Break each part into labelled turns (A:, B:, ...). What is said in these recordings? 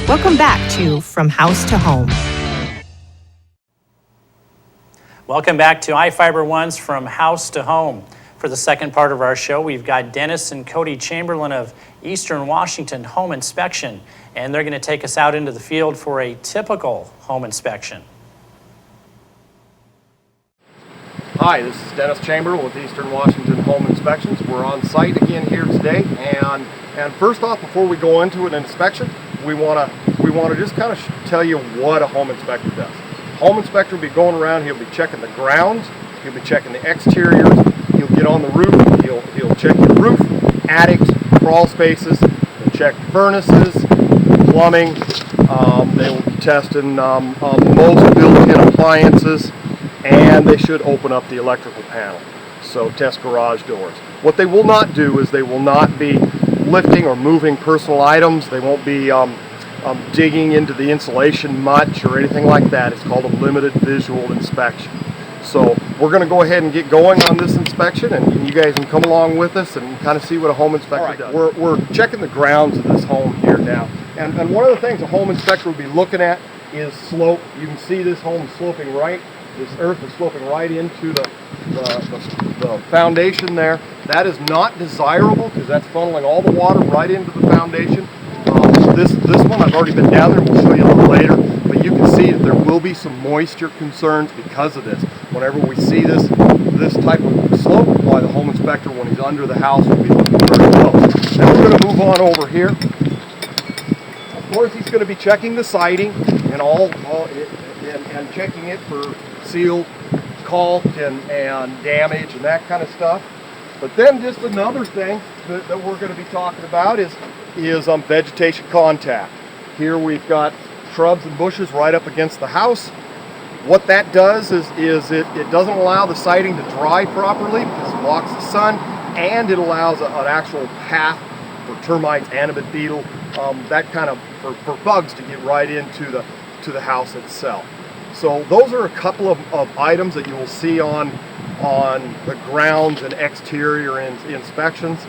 A: Welcome back to From House to Home.
B: Welcome back to iFiber One's From House to Home. For the second part of our show, we've got Dennis and Cody Chamberlain of Eastern Washington Home Inspection, and they're going to take us out into the field for a typical home inspection.
C: Hi, this is Dennis Chamberlain with Eastern Washington Home Inspections. We're on site again here today, and first off, before we go into an inspection, we want to just kind of tell you what a home inspector does. Home inspector will be going around. He'll be checking the grounds. He'll be checking the exteriors. He'll get on the roof. He'll check your roof, attics, crawl spaces. He'll check furnaces, plumbing. They will be testing most built-in appliances, and they should open up the electrical panel. So test garage doors. What they will not do is they will not be lifting or moving personal items. They won't be digging into the insulation much or anything like that. It's called a limited visual inspection. So we're going to go ahead and get going on this inspection, and you guys can come along with us and kind of see what a home inspector does. We're checking the grounds of this home here now, and one of the things a home inspector will be looking at is slope. You can see this home is sloping right. This earth is sloping right into the foundation there. That is not desirable because that's funneling all the water right into the foundation. This one I've already been down there, we'll show you a little later, but you can see that there will be some moisture concerns because of this. Whenever we see this type of slope, why the home inspector, when he's under the house, will be looking very close. Now we're going to move on over here. Of course, he's going to be checking the siding and and checking it for seal, caulk, and damage and that kind of stuff. But then just another thing that we're going to be talking about is vegetation contact. Here we've got shrubs and bushes right up against the house. What that does is it doesn't allow the siding to dry properly because it blocks the sun, and it allows an actual path for termites, annabid beetle, that kind of for bugs to get right into the house itself. So those are a couple of items that you will see on the grounds and exterior inspections.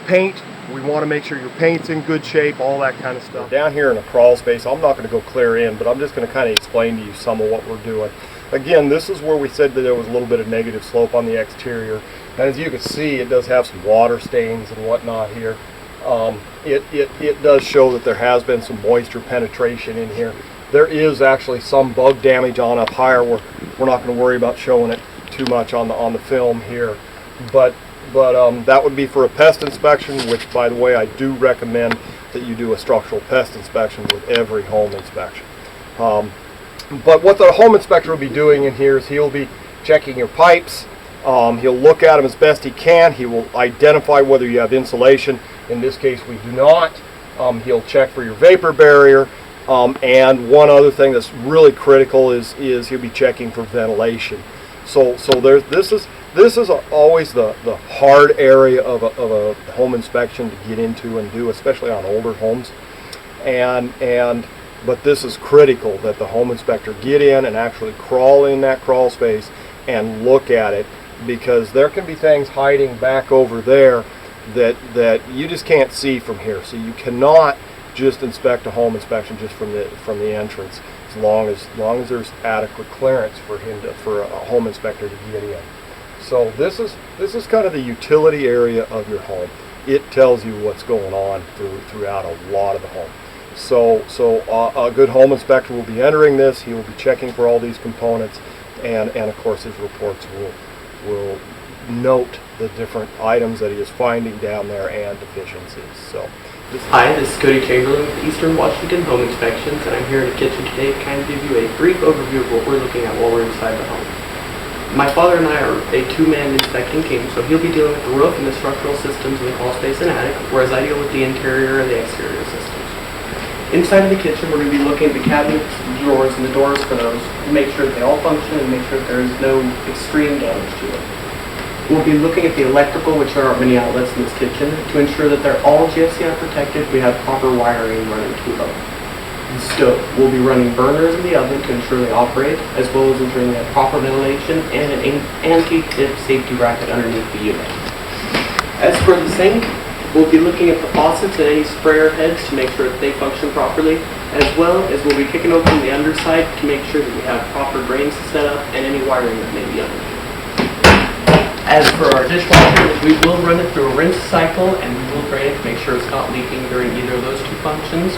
C: Paint. We want to make sure your paint's in good shape, all that kind of stuff. Down here in a crawl space, I'm not going to go clear in, but I'm just going to kind of explain to you some of what we're doing. Again, this is where we said that there was a little bit of negative slope on the exterior. And as you can see, it does have some water stains and whatnot here. It does show that there has been some moisture penetration in here. There is actually some bug damage on up higher. We're not going to worry about showing it too much on the film here, but that would be for a pest inspection, which, by the way, I do recommend that you do a structural pest inspection with every home inspection. But what the home inspector will be doing in here is he'll be checking your pipes. He'll look at them as best he can. He will identify whether you have insulation. In this case, we do not. He'll check for your vapor barrier. And one other thing that's really critical is he'll be checking for ventilation. So this is always the hard area of a home inspection to get into and do, especially on older homes. But this is critical that the home inspector get in and actually crawl in that crawl space and look at it, because there can be things hiding back over there that you just can't see from here. So you cannot just inspect a home inspection just from the entrance, as long as there's adequate clearance for a home inspector to get in. So this is kind of the utility area of your home. It tells you what's going on throughout a lot of the home. So a good home inspector will be entering this. He will be checking for all these components, and of course his reports will note the different items that he is finding down there and deficiencies. So.
D: Hi, this is Cody Chamberlain with Eastern Washington Home Inspections, and I'm here in the kitchen today to kind of give you a brief overview of what we're looking at while we're inside the home. My father and I are a two-man inspecting team, so he'll be dealing with the roof and the structural systems in the crawl space and attic, whereas I deal with the interior and the exterior systems. Inside of the kitchen, we're going to be looking at the cabinets, the drawers, and the doors for those to make sure that they all function and make sure that there is no extreme damage to them. We'll be looking at the electrical, which there aren't many outlets in this kitchen, to ensure that they're all GFCI protected. We have proper wiring running to them. The stove. We'll be running burners in the oven to ensure they operate, as well as ensuring they have proper ventilation and an anti-tip safety bracket underneath the unit. As for the sink, We'll be looking at the faucets and any sprayer heads to make sure that they function properly, as well as we'll be kicking open the underside to make sure that we have proper drains set up and any wiring that may be under. As for our dishwasher, we will run it through a rinse cycle and we will drain it to make sure it's not leaking during either of those two functions.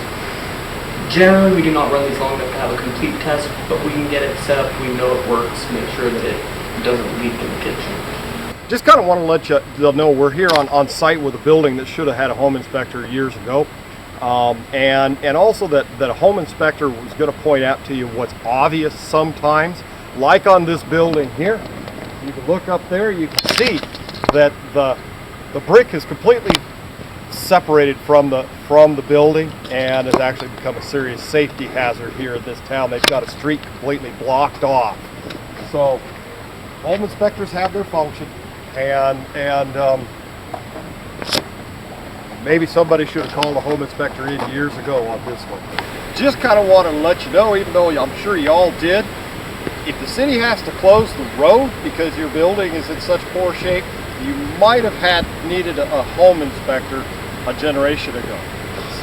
D: Generally, we do not run these long enough to have a complete test, but we can get it set up, we know it works, make sure that it doesn't leak in the kitchen.
C: Just kind of want to let you know we're here on site with a building that should have had a home inspector years ago. And also that a home inspector was going to point out to you what's obvious sometimes, like on this building here. You can look up there, you can see that the brick is completely separated from the building and has actually become a serious safety hazard here in this town. They've got a street completely blocked off. So home inspectors have their function, and maybe somebody should have called a home inspector in years ago on this one. Just kind of wanted to let you know, even though I'm sure you all did, if the city has to close the road because your building is in such poor shape, you might have needed a home inspector a generation ago.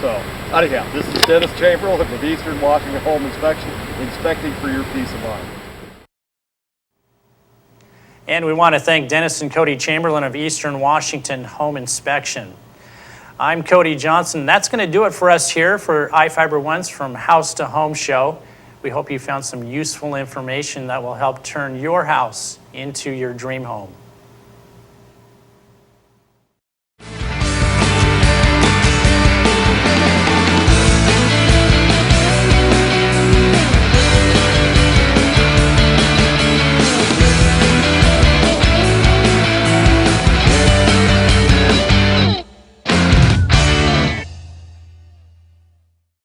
C: So anyhow, this is Dennis Chamberlain with Eastern Washington Home Inspection, inspecting for your peace of mind.
B: And we want to thank Dennis and Cody Chamberlain of Eastern Washington Home Inspection. I'm Cody Johnson. That's going to do it for us here for iFiber One's From House to Home show. We hope you found some useful information that will help turn your house into your dream home.